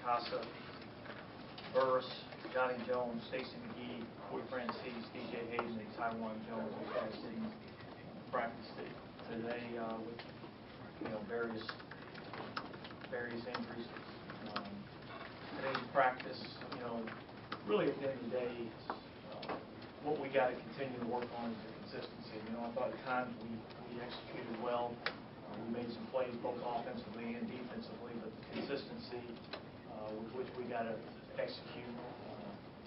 Casa, Burris, Johnny Jones, Stacy McGee, Corey Francis, DJ Hayden, and Taiwan Jones. Those guys didn't practice today with various injuries. Today's practice, really at the end of the day, what we got to continue to work on is the consistency. I thought at times we executed well. We made some plays both offensively and defensively, but the consistency with which we got to execute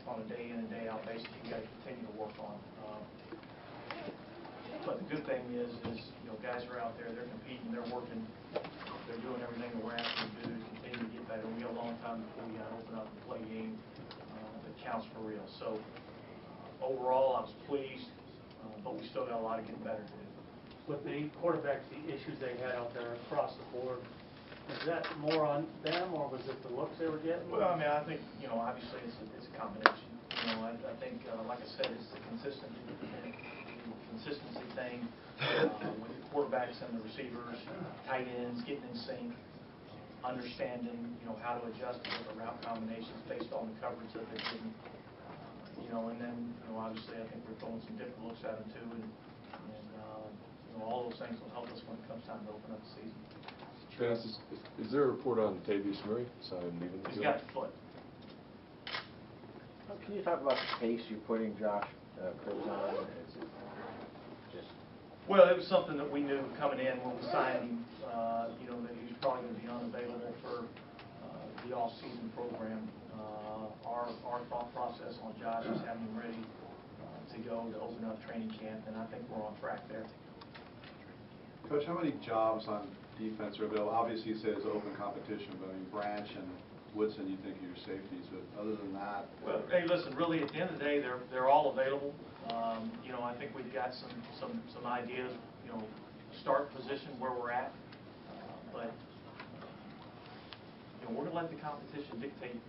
on a day in and day out basis, we got to continue to work on. But the good thing is guys are out there, they're competing, they're working, they're doing everything that we're asking them to do to continue to get better. We got a long time before we got to open up and play a game that counts for real. So overall, I was pleased, but we still got a lot of getting better to do. With the quarterbacks, the issues they had out there across the board, is that more on them, or was it the looks they were getting? Well, I think, obviously it's a combination. I think, like I said, it's the consistency thing with the quarterbacks and the receivers, tight ends, getting in sync, understanding, how to adjust to different route combinations based on the coverage that they're getting. And then, obviously, I think we're throwing some different looks at them too, and all those things will help us when it comes time to open up the season. Is there a report on Tavius Murray? So I'm leaving. He's got a foot. Can you talk about the pace you're putting Josh Cribbs on? Is it just... Well, it was something that we knew coming in when we signed him, that he was probably going to be unavailable for the off-season program. Our thought process on Josh is having him ready to go to open up training camp, and I think we're on track there. Coach, how many jobs on defense are available? Obviously, you say it's open competition, but Branch and Woodson, you think are your safeties, but other than that... Well, hey, listen, really, at the end of the day, they're all available. I think we've got some ideas, start position where we're at, but we're going to let the competition dictate,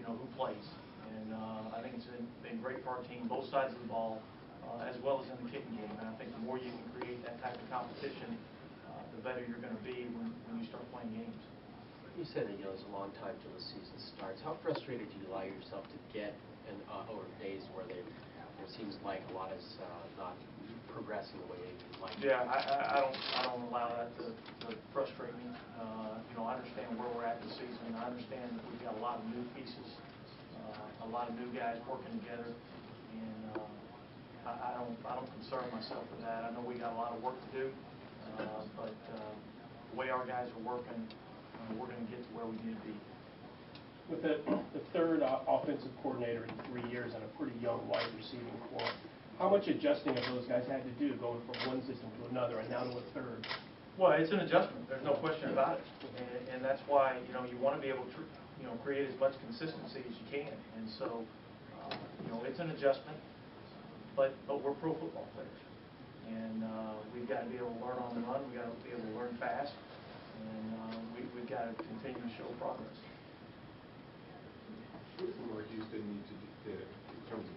who plays. And I think it's been great for our team, both sides of the ball, as well as in the kicking game. And I think the more you can create that type of competition, the better you're going to be when you start playing games. You said that there's a long time till the season starts. How frustrated do you allow yourself to get over days where it seems like a lot is not progressing the way you'd like? Yeah, I don't allow that to frustrate me. I understand where we're at this season. I understand that we've got a lot of new pieces, a lot of new guys working together, and I don't concern myself with that. I know we got a lot of work to do, but the way our guys are working, we're going to get to where we need to be. With the third offensive coordinator in 3 years and a pretty young wide receiving corps, how much adjusting have those guys had to do going from one system to another and now to a third? Well, it's an adjustment. There's no question about it, and that's why you want to be able to create as much consistency as you can. And so it's an adjustment, but we're pro football players, and we've got to be able to learn on the run. We've got to be able to learn fast, and we've got to continue to show progress. What does Lamar Houston need to do in terms of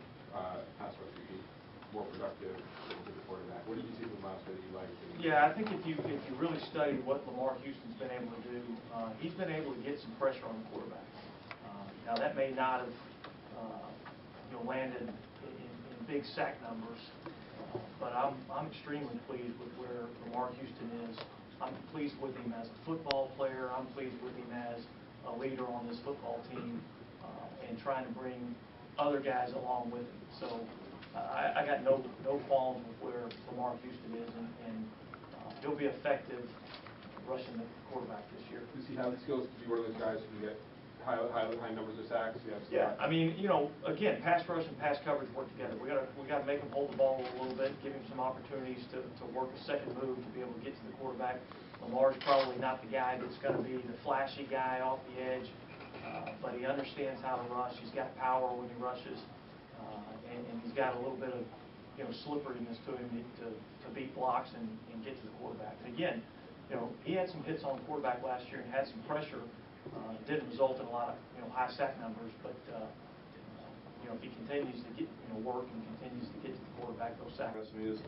pass rush to be more productive as a quarterback? What did you see from last year that you liked? Yeah, I think if you really study what Lamar Houston's been able to do, he's been able to get some pressure on the quarterback. Now that may not have landed in big sack numbers, but I'm extremely pleased with where Lamar Houston is. I'm pleased with him as a football player. I'm pleased with him as a leader on this football team, and trying to bring other guys along with him. So I got no qualms with where Lamar Houston is, and he'll be effective rushing the quarterback this year. Does he have the skills to be one of those guys who can get high numbers of sacks? Yeah, again, pass rush and pass coverage work together. We got to make him hold the ball a little bit, give him some opportunities to work a second move to be able to get to the quarterback. Lamar's probably not the guy that's going to be the flashy guy off the edge, but he understands how to rush. He's got power when he rushes, and he's got a little bit of slipperiness to him to beat blocks and get to the quarterback. And again, he had some hits on the quarterback last year and had some pressure. Didn't result in a lot of high sack numbers, but if he continues to get work and continues to get to the quarterback, those sacks.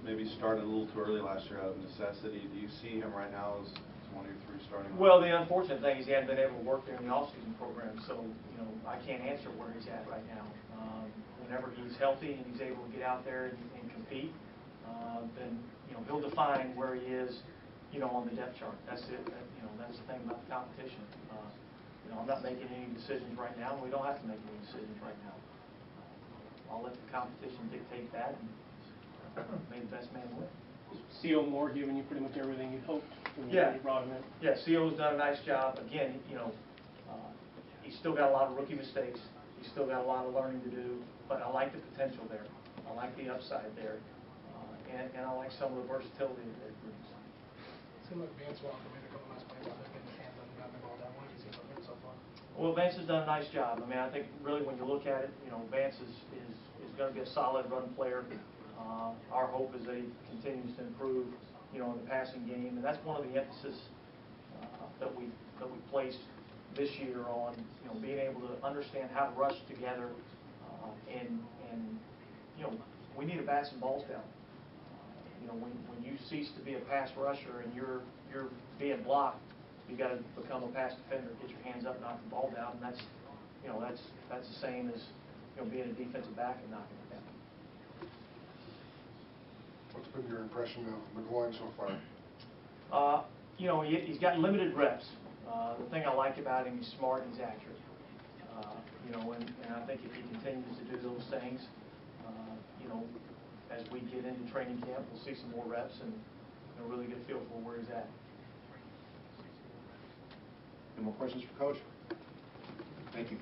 Maybe started a little too early last year out of necessity. Do you see him right now as 23 starting? Well, the unfortunate thing is he hasn't been able to work during the off-season program, so, you know, I can't answer where he's at right now. Whenever he's healthy and he's able to get out there and compete, then, you know, he'll define where he is, you know, on the depth chart. That's it. You know, that's the thing about the competition. You know, I'm not making any decisions right now, and we don't have to make any decisions right now. I'll let the competition dictate that, and may the best man win. C.O. Moore giving you pretty much everything you hoped when you brought him in? Yeah, C.O.'s done a nice job. Again, you know, he's still got a lot of rookie mistakes. He's still got a lot of learning to do, but I like the potential there. I like the upside there, and I like some of the versatility that it brings. Seemed like Vance Walker made a couple nice plays out there, getting his hands on the ball down. What have you seen from him so far? Well, Vance has done a nice job. I mean, I think really when you look at it, you know, Vance is going to be a solid run player. Our hope is that he continues to improve, you know, in the passing game, and that's one of the emphasis that we placed this year on, you know, being able to understand how to rush together, and you know, we need to bat some balls down. You know, when you cease to be a pass rusher and you're being blocked, you got to become a pass defender, get your hands up, knock the ball down, and that's, you know, that's the same as, you know, being a defensive back and knocking it down. What's been your impression of McGloin so far? You know, he's got limited reps. The thing I like about him, he's smart and he's accurate. You know, and I think if he continues to do those things, you know, as we get into training camp, we'll see some more reps and a really good feel for where he's at. Any more questions for Coach? Thank you.